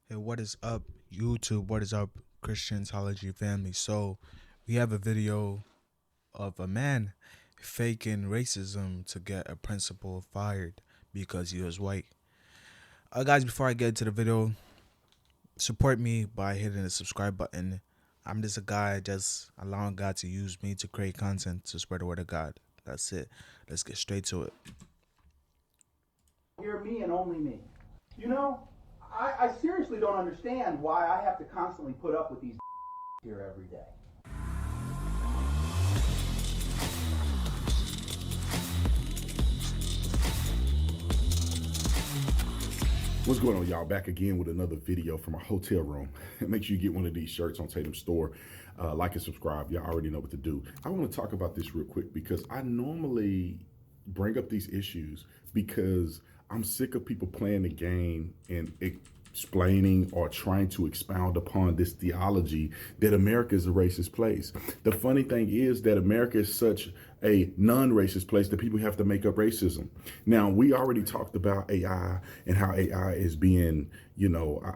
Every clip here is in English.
Hey, what is up, YouTube? What is up, Christiansology family? So, we have a video of a man faking racism to get a principal fired because he was white. Guys, before I get into the video, support me by hitting the subscribe button. I'm just a guy just allowing God to use me to create content to spread the word of God. That's it. Let's get straight to it. Hear me and only me. You know, I seriously don't understand why I have to constantly put up with these here every day. What's going on, y'all? Back again with another video from a hotel room. Make sure you get one of these shirts on Tatum Store. Like and subscribe. Y'all already know what to do. I want to talk about this real quick because I normally bring up these issues because I'm sick of people playing the game and explaining or trying to expound upon this theology that America is a racist place. The funny thing is that America is such a non-racist place that people have to make up racism. Now, we already talked about AI and how AI is being,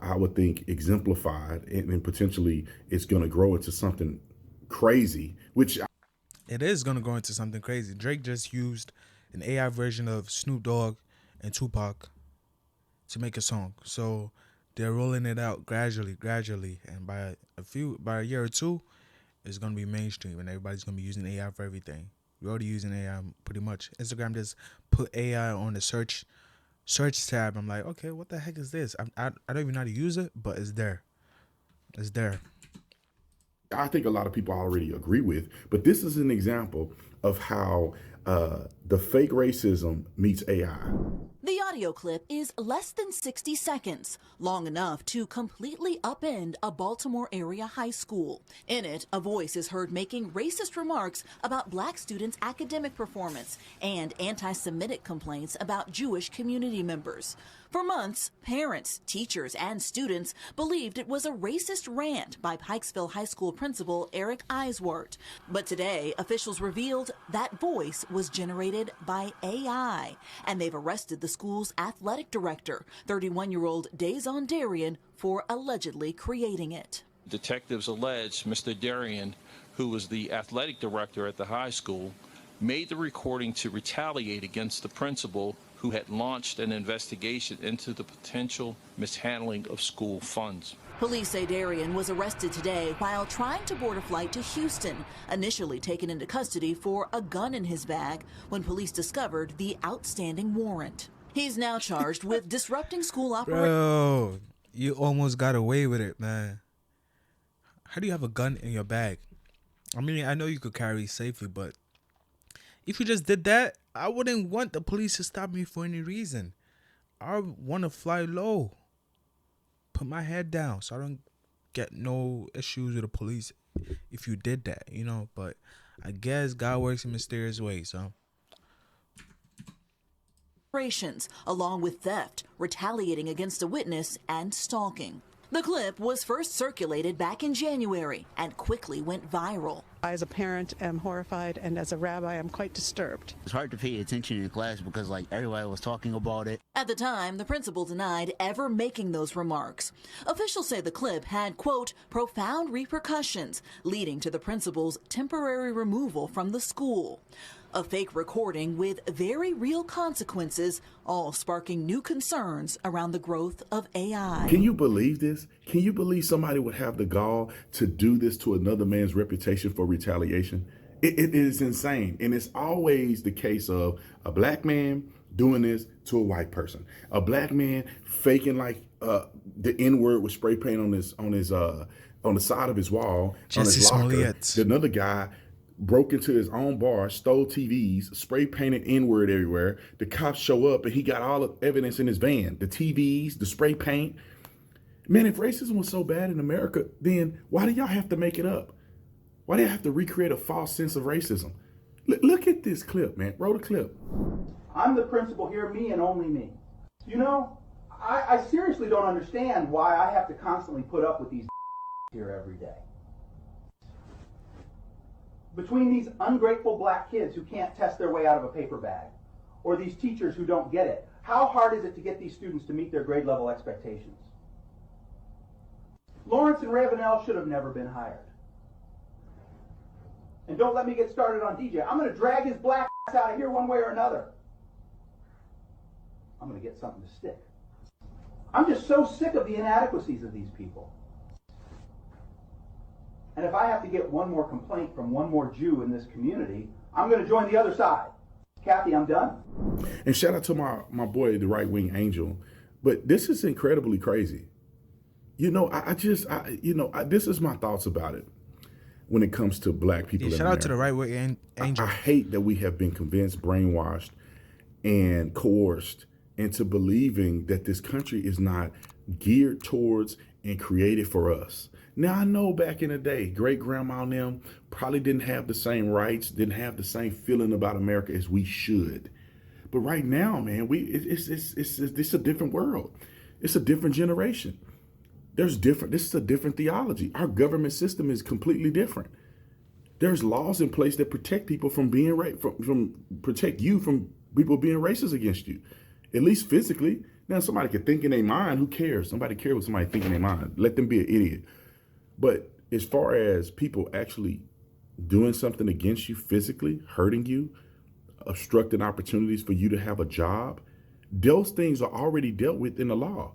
I would think exemplified, and potentially it's going to grow into something crazy, which It is gonna go into something crazy. Drake just used an AI version of Snoop Dogg and Tupac to make a song. So they're rolling it out gradually, and by a year or two, it's gonna be mainstream, and everybody's gonna be using AI for everything. We're already using AI pretty much. Instagram just put AI on the search tab. I'm like, okay, what the heck is this? I don't even know how to use it, but it's there. It's there. I think a lot of people already agree with, but this is an example of how the fake racism meets AI. The audio clip is less than 60 seconds, long enough to completely upend a Baltimore area high school. In it, a voice is heard making racist remarks about black students' academic performance and anti-Semitic complaints about Jewish community members. For months, parents, teachers, and students believed it was a racist rant by Pikesville High School principal Eric Eiswart. But today, officials revealed that voice was generated by AI, and they've arrested the school's athletic director, 31-year-old Dazon Darian, for allegedly creating it. Detectives allege Mr. Darian, who was the athletic director at the high school, made the recording to retaliate against the principal who had launched an investigation into the potential mishandling of school funds. Police say Darian was arrested today while trying to board a flight to Houston, initially taken into custody for a gun in his bag when police discovered the outstanding warrant. He's now charged with disrupting school operations. Bro, you almost got away with it, man. How do you have a gun in your bag? I mean, I know you could carry safely, but if you just did that, I wouldn't want the police to stop me for any reason. I want to fly low, put my head down, so I don't get no issues with the police if you did that, But I guess God works in mysterious ways, so. Along with theft, retaliating against a witness, and stalking. The clip was first circulated back in January and quickly went viral. I, as a parent, am horrified, and as a rabbi, I'm quite disturbed. It's hard to pay attention in class because, everybody was talking about it. At the time, the principal denied ever making those remarks. Officials say the clip had, quote, profound repercussions, leading to the principal's temporary removal from the school. A fake recording with very real consequences, all sparking new concerns around the growth of AI. Can you believe this? Can you believe somebody would have the gall to do this to another man's reputation for retaliation? It is insane. And it's always the case of a black man doing this to a white person. A black man faking like the N-word with spray paint on the side of his wall, on his locker. Another guy broke into his own bar, stole TVs, spray painted N-word everywhere. The cops show up and he got all the evidence in his van, the TVs, the spray paint. Man, if racism was so bad in America, then why do y'all have to make it up? Why do you have to recreate a false sense of racism? Look at this clip, man. Roll the clip. I'm the principal, hear me and only me. You know, I seriously don't understand why I have to constantly put up with these here every day. Between these ungrateful black kids who can't test their way out of a paper bag, or these teachers who don't get it, how hard is it to get these students to meet their grade level expectations? Lawrence and Ravenel should have never been hired. And don't let me get started on DJ. I'm going to drag his black ass out of here one way or another. I'm going to get something to stick. I'm just so sick of the inadequacies of these people. And if I have to get one more complaint from one more Jew in this community, I'm going to join the other side. Kathy, I'm done. And shout out to my boy, the right wing angel. But this is incredibly crazy. You know, this is my thoughts about it when it comes to black people. Yeah, shout out to the right wing angel. I hate that we have been convinced, brainwashed, and coerced into believing that this country is not geared towards and created for us. Now, I know back in the day, great grandma and them probably didn't have the same rights, didn't have the same feeling about America as we should. But right now, man, it's a different world. It's a different generation. This is a different theology. Our government system is completely different. There's laws in place that protect people from being protect you from people being racist against you, at least physically. Now, somebody could think in their mind. Who cares? Somebody cares what somebody think in their mind. Let them be an idiot. But as far as people actually doing something against you physically, hurting you, obstructing opportunities for you to have a job, those things are already dealt with in the law.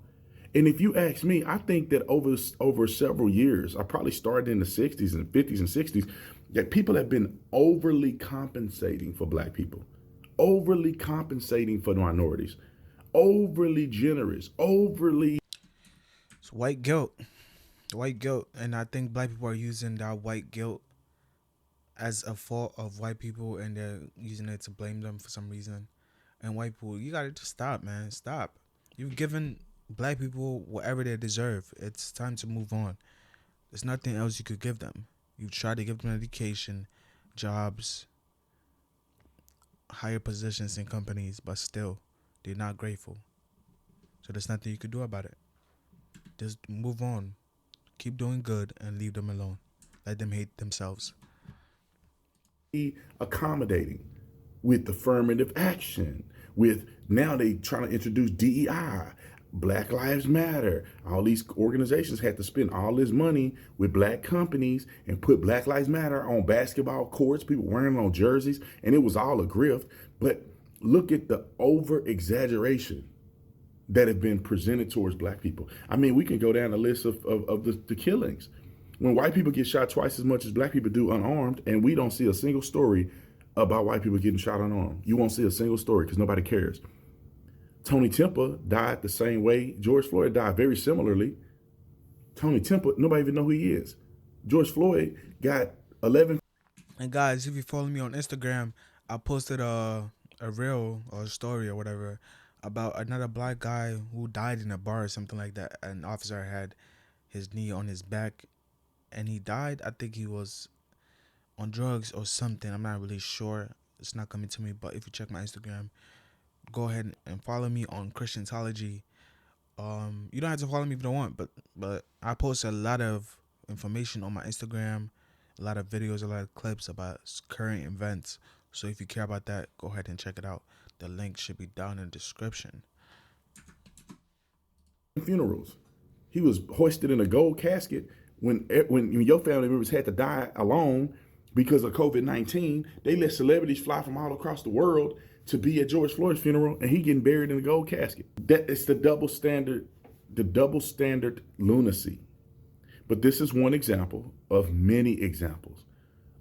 And if you ask me, I think that over several years, I probably started in the 60s and 50s and 60s, that people have been overly compensating for black people, overly compensating for minorities, overly generous, overly. It's white guilt. White guilt. And I think black people are using that white guilt as a fault of white people, and they're using it to blame them for some reason. And white people, you gotta just stop, man. Stop. You've given black people whatever they deserve. It's time to move on. There's nothing else you could give them. You try to give them education, jobs, higher positions in companies, but still, they're not grateful. So there's nothing you could do about it. Just move on. Keep doing good and leave them alone. Let them hate themselves. Accommodating with affirmative action, with now they trying to introduce DEI, Black Lives Matter. All these organizations had to spend all this money with black companies and put Black Lives Matter on basketball courts, people wearing on jerseys, and it was all a grift. But look at the over exaggeration that have been presented towards black people. I mean, we can go down the list of the killings. When white people get shot twice as much as black people do unarmed, and we don't see a single story about white people getting shot unarmed. You won't see a single story because nobody cares. Tony Temple died the same way. George Floyd died very similarly. Tony Temple, nobody even know who he is. George Floyd got 11. And guys, if you follow me on Instagram, I posted a reel or a story or whatever about another black guy who died in a bar or something like that. An officer had his knee on his back and he died. I think he was on drugs or something. I'm not really sure. It's not coming to me, but if you check my Instagram, go ahead and follow me on Christiantology. You don't have to follow me if you don't want, but I post a lot of information on my Instagram, a lot of videos, a lot of clips about current events. So if you care about that, go ahead and check it out. The link should be down in the description. Funerals. He was hoisted in a gold casket when your family members had to die alone because of COVID-19. They let celebrities fly from all across the world to be at George Floyd's funeral, and he getting buried in a gold casket. That is the double standard lunacy. But this is one example of many examples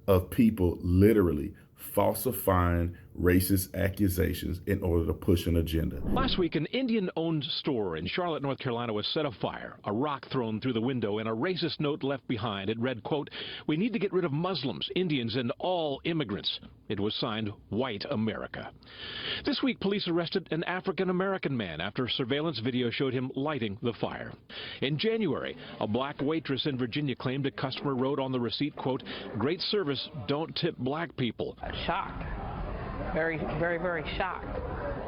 of people literally falsifying racist accusations in order to push an agenda. Last week, an Indian-owned store in Charlotte, North Carolina was set afire. A rock thrown through the window and a racist note left behind. It read, quote, "We need to get rid of Muslims, Indians, and all immigrants." It was signed White America. This week, police arrested an African-American man after surveillance video showed him lighting the fire. In January, a black waitress in Virginia claimed a customer wrote on the receipt, quote, "Great service, don't tip black people." Shocked. Very, very, very shocked.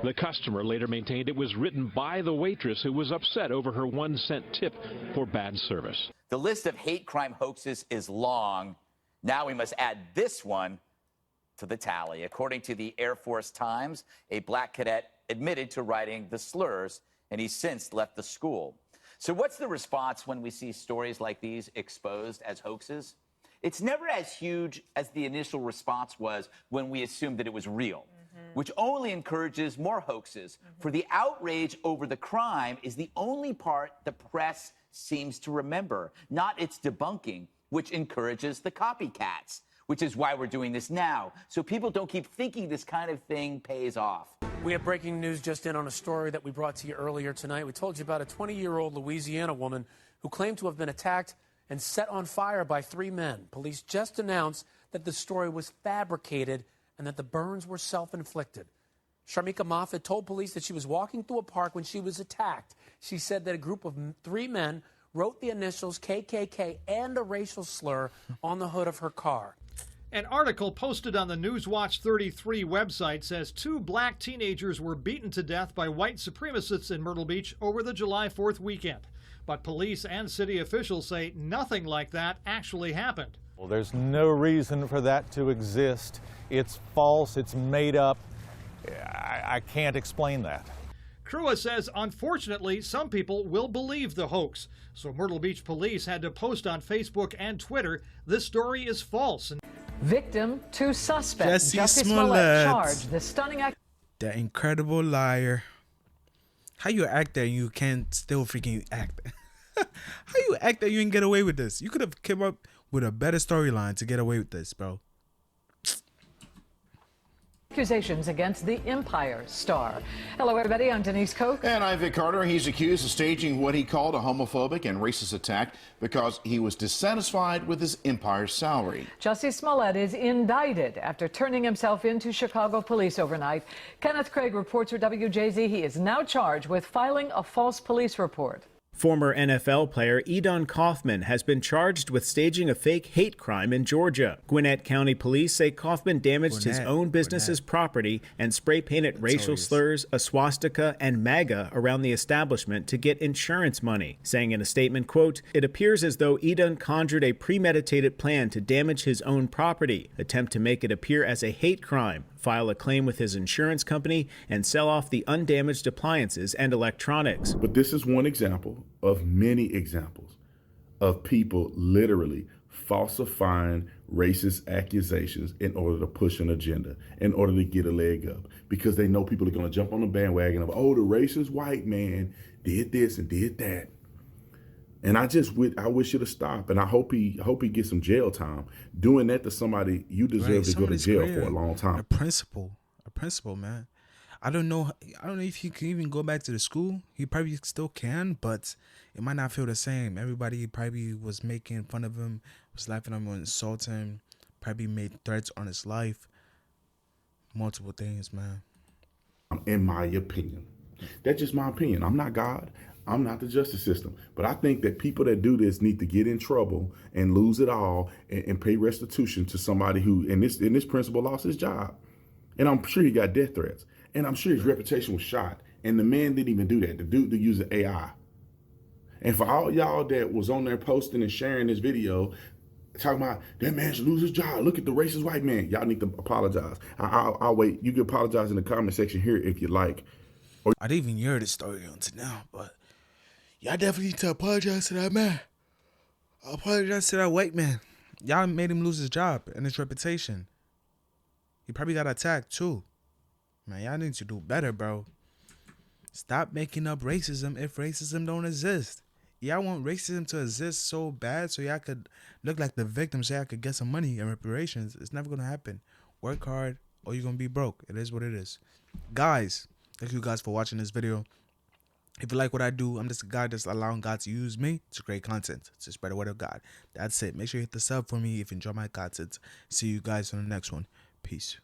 The customer later maintained it was written by the waitress who was upset over her 1-cent tip for bad service. The list of hate crime hoaxes is long. Now we must add this one to the tally. According to the Air Force Times, a black cadet admitted to writing the slurs, and he's since left the school. So what's the response when we see stories like these exposed as hoaxes? It's never as huge as the initial response was when we assumed that it was real, which only encourages more hoaxes. For the outrage over the crime is the only part the press seems to remember, not its debunking, which encourages the copycats, which is why we're doing this now, so people don't keep thinking this kind of thing pays off. We have breaking news just in on a story that we brought to you earlier tonight. We told you about a 20-year-old Louisiana woman who claimed to have been attacked and set on fire by 3 men. Police just announced that the story was fabricated and that the burns were self-inflicted. Sharmika Moffat told police that she was walking through a park when she was attacked. She said that a group of 3 men wrote the initials KKK and a racial slur on the hood of her car. An article posted on the Newswatch 33 website says 2 black teenagers were beaten to death by white supremacists in Myrtle Beach over the July 4th weekend. But police and city officials say nothing like that actually happened. Well, there's no reason for that to exist. It's false. It's made up. I can't explain that. Crua says, unfortunately, some people will believe the hoax. So Myrtle Beach police had to post on Facebook and Twitter, this story is false. Victim to suspect. Jussie Smollett charged. The stunning act. The incredible liar. How you act that you can't still freaking act? How you act that you didn't get away with this? You could have come up with a better storyline to get away with this, bro. Accusations against the Empire star. Hello, everybody. I'm Denise Koch. And I'm Vic Carter. He's accused of staging what he called a homophobic and racist attack because he was dissatisfied with his Empire salary. Jussie Smollett is indicted after turning himself into Chicago police overnight. Kenneth Craig reports for WJZ he is now charged with filing a false police report. Former NFL player Edon Kaufman has been charged with staging a fake hate crime in Georgia. Gwinnett County Police say Kaufman damaged his own business's property and spray-painted racial slurs, a swastika, and MAGA around the establishment to get insurance money, saying in a statement, quote, "It appears as though Edon conjured a premeditated plan to damage his own property, attempt to make it appear as a hate crime, file a claim with his insurance company, and sell off the undamaged appliances and electronics." But this is one example of many examples of people literally falsifying racist accusations in order to push an agenda, in order to get a leg up, because they know people are going to jump on the bandwagon of, oh, the racist white man did this and did that. And I wish it to stop, and I hope he gets some jail time. Doing that to somebody, you deserve to go to jail for a long time. A principal, man. I don't know if he can even go back to the school. He probably still can, but it might not feel the same. Everybody probably was making fun of him, was laughing at him, insulting him, probably made threats on his life. Multiple things, man. In my opinion. That's just my opinion. I'm not God. I'm not the justice system. But I think that people that do this need to get in trouble and lose it all and pay restitution to somebody who, in this principal, lost his job. And I'm sure he got death threats. And I'm sure his reputation was shot. And the man didn't even do that. The dude that used AI. And for all y'all that was on there posting and sharing this video, talking about that man should lose his job, look at the racist white man, y'all need to apologize. I'll wait. You can apologize in the comment section here if you like. I didn't even hear the story until now, but y'all definitely need to apologize to that man. I apologize to that white man. Y'all made him lose his job and his reputation. He probably got attacked too. Man, y'all need to do better, bro. Stop making up racism if racism don't exist. Y'all want racism to exist so bad so y'all could look like the victim so y'all could get some money and reparations. It's never going to happen. Work hard or you're going to be broke. It is what it is. Guys, thank you guys for watching this video. If you like what I do, I'm just a guy that's allowing God to use me to create content, to spread the word of God. That's it. Make sure you hit the sub for me if you enjoy my content. See you guys on the next one. Peace.